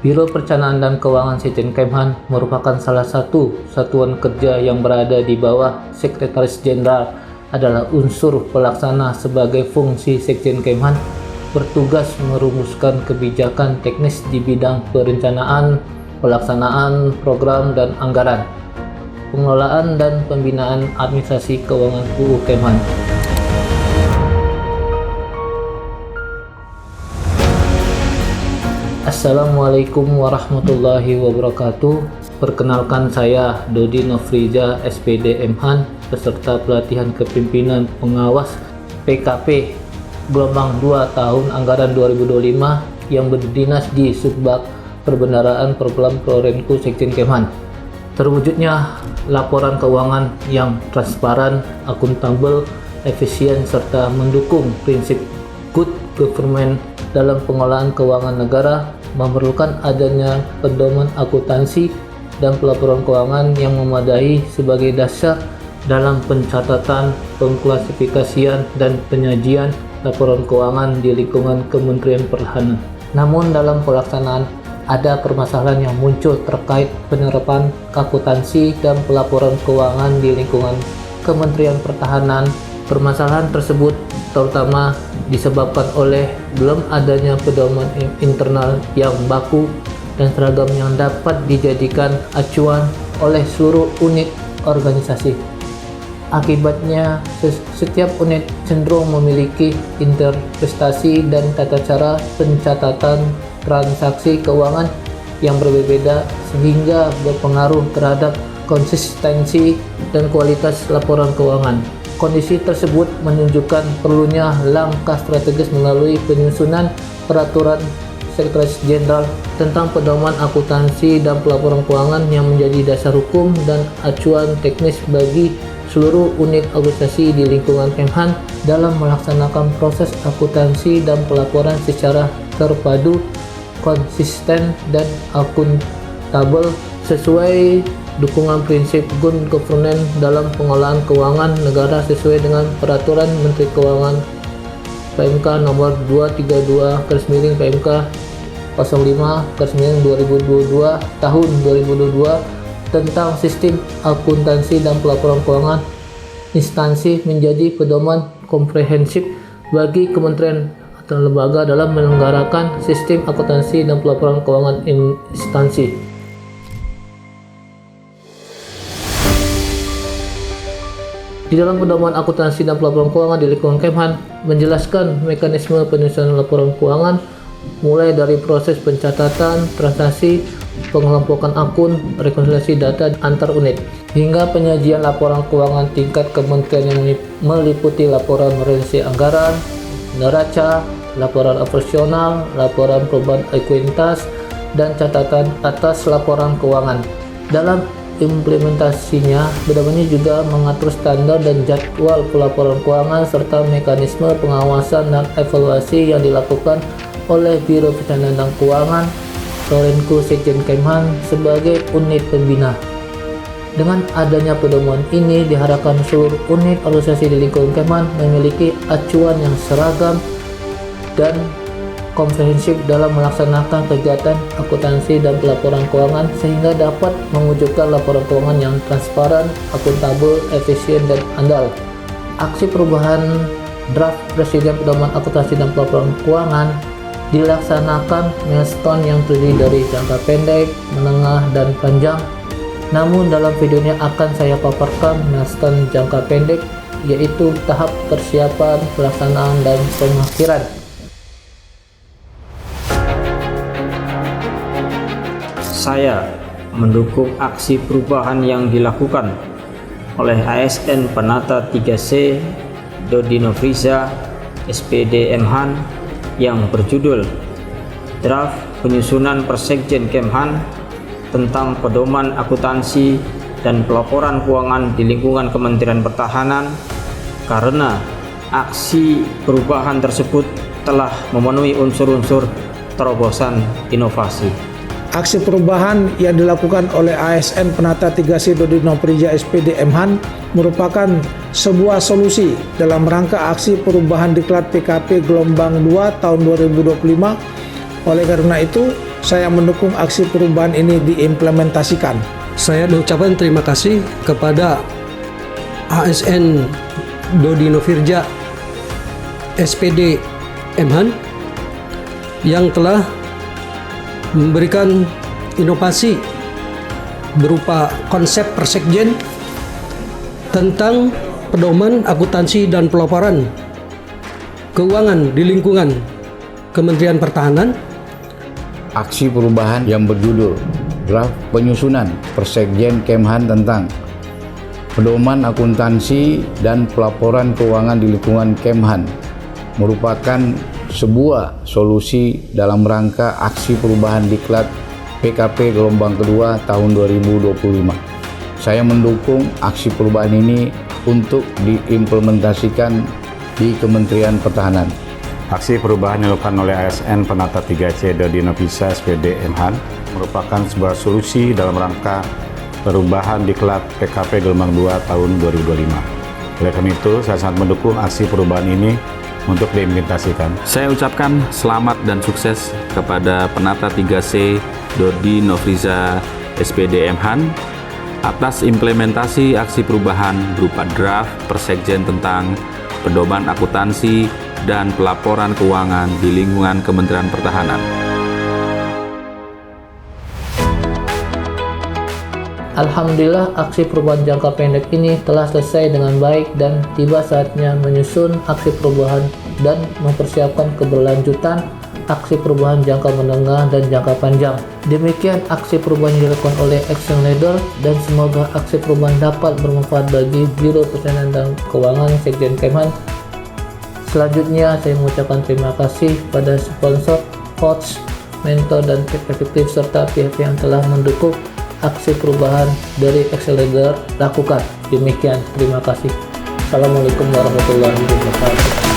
Biro Perencanaan dan Keuangan Sekjen Kemhan merupakan salah satu satuan kerja yang berada di bawah Sekretaris Jenderal, adalah unsur pelaksana sebagai fungsi Sekjen Kemhan bertugas merumuskan kebijakan teknis di bidang perencanaan, pelaksanaan program dan anggaran, pengelolaan dan pembinaan administrasi keuangan UU Kemhan. Assalamualaikum warahmatullahi wabarakatuh. Perkenalkan, saya Dodi Nofriza, SPD Kemhan, peserta pelatihan kepemimpinan pengawas PKP gelombang 2 tahun anggaran 2025 yang berdinas di Subbag Perbendaharaan Program Prorenku Sekjen Kemhan. Terwujudnya laporan keuangan yang transparan, akuntabel, efisien, serta mendukung prinsip good government dalam pengelolaan keuangan negara memerlukan adanya pedoman akuntansi dan pelaporan keuangan yang memadai sebagai dasar dalam pencatatan, pengklasifikasian, dan penyajian laporan keuangan di lingkungan Kementerian Pertahanan. Namun dalam pelaksanaan ada permasalahan yang muncul terkait penerapan akuntansi dan pelaporan keuangan di lingkungan Kementerian Pertahanan. Permasalahan tersebut terutama disebabkan oleh belum adanya pedoman internal yang baku dan seragam yang dapat dijadikan acuan oleh seluruh unit organisasi. Akibatnya, setiap unit cenderung memiliki interpretasi dan tata cara pencatatan transaksi keuangan yang berbeda, sehingga berpengaruh terhadap konsistensi dan kualitas laporan keuangan. Kondisi tersebut menunjukkan perlunya langkah strategis melalui penyusunan peraturan Sekretaris Jenderal tentang pedoman akuntansi dan pelaporan keuangan yang menjadi dasar hukum dan acuan teknis bagi seluruh unit organisasi di lingkungan Kemhan dalam melaksanakan proses akuntansi dan pelaporan secara terpadu, konsisten, dan akuntabel sesuai dukungan prinsip good governance dalam pengelolaan keuangan negara sesuai dengan Peraturan Menteri Keuangan PMK nomor 232 PMK 05/2022 tahun 2022 tentang sistem akuntansi dan pelaporan keuangan instansi menjadi pedoman komprehensif bagi kementerian atau lembaga dalam menyelenggarakan sistem akuntansi dan pelaporan keuangan instansi. Di dalam pedoman akuntansi dan pelaporan keuangan di lingkungan Kemhan menjelaskan mekanisme penyusunan laporan keuangan mulai dari proses pencatatan transaksi, pengelompokan akun, rekonsiliasi data antar unit, hingga penyajian laporan keuangan tingkat kementerian yang meliputi laporan realisasi anggaran, neraca, laporan operasional, laporan perubahan ekuitas, dan catatan atas laporan keuangan. Dalam implementasinya, pedoman ini juga mengatur standar dan jadwal pelaporan keuangan serta mekanisme pengawasan dan evaluasi yang dilakukan oleh Biro Perencanaan dan Keuangan Prorenku Sekjen Kemhan sebagai unit pembina. Dengan adanya pedoman ini diharapkan seluruh unit organisasi di lingkungan Kemhan memiliki acuan yang seragam dan komprehensif dalam melaksanakan kegiatan akuntansi dan pelaporan keuangan sehingga dapat mewujudkan laporan keuangan yang transparan, akuntabel, efisien, dan andal. Aksi perubahan draft Presiden Pedoman Akuntansi dan Pelaporan Keuangan dilaksanakan milestone yang terdiri dari jangka pendek, menengah, dan panjang. Namun dalam video ini akan saya paparkan milestone jangka pendek, yaitu tahap persiapan, pelaksanaan, dan pengakhiran. Saya mendukung aksi perubahan yang dilakukan oleh ASN Penata 3C Dodi Nofriza, SPD Kemhan, yang berjudul Draft Penyusunan Persekjen Kemhan tentang Pedoman Akuntansi dan Pelaporan Keuangan di lingkungan Kementerian Pertahanan, karena aksi perubahan tersebut telah memenuhi unsur-unsur terobosan inovasi. Aksi perubahan yang dilakukan oleh ASN Penata 3C Dodi Nofriza SPD Kemhan merupakan sebuah solusi dalam rangka aksi perubahan diklat PKP gelombang 2 tahun 2025. Oleh karena itu, saya mendukung aksi perubahan ini diimplementasikan. Saya mengucapkan terima kasih kepada ASN Dodi Nofriza SPD MHAN yang telah memberikan inovasi berupa konsep persekjen tentang pedoman akuntansi dan pelaporan keuangan di lingkungan Kementerian Pertahanan. Aksi perubahan yang berjudul Draft Penyusunan Persekjen Kemhan tentang Pedoman Akuntansi dan Pelaporan Keuangan di lingkungan Kemhan merupakan sebuah solusi dalam rangka aksi perubahan diklat PKP gelombang kedua tahun 2025. Saya mendukung aksi perubahan ini untuk diimplementasikan di Kementerian Pertahanan. Aksi perubahan yang dilakukan oleh ASN Penata 3C Dodi Nofriza SPD MHAN merupakan sebuah solusi dalam rangka perubahan diklat PKP gelombang 2 tahun 2025. Oleh karena itu, saya sangat mendukung aksi perubahan ini untuk diimplementasikan. Saya ucapkan selamat dan sukses kepada Penata 3C Dodi Nofriza SPD MHAN atas implementasi aksi perubahan berupa draft persekjen tentang pedoman akuntansi dan pelaporan keuangan di lingkungan Kementerian Pertahanan. Alhamdulillah, aksi perubahan jangka pendek ini telah selesai dengan baik dan tiba saatnya menyusun aksi perubahan dan mempersiapkan keberlanjutan aksi perubahan jangka menengah dan jangka panjang. Demikian aksi perubahan yang dilakukan oleh Action Leader dan semoga aksi perubahan dapat bermanfaat bagi Biro Perencanaan dan Keuangan Sekjen Kemhan. Selanjutnya, saya mengucapkan terima kasih pada sponsor, coach, mentor, dan tim efektif serta pihak yang telah mendukung aksi perubahan dari Action Leader lakukan. Demikian, terima kasih. Assalamualaikum warahmatullahi wabarakatuh.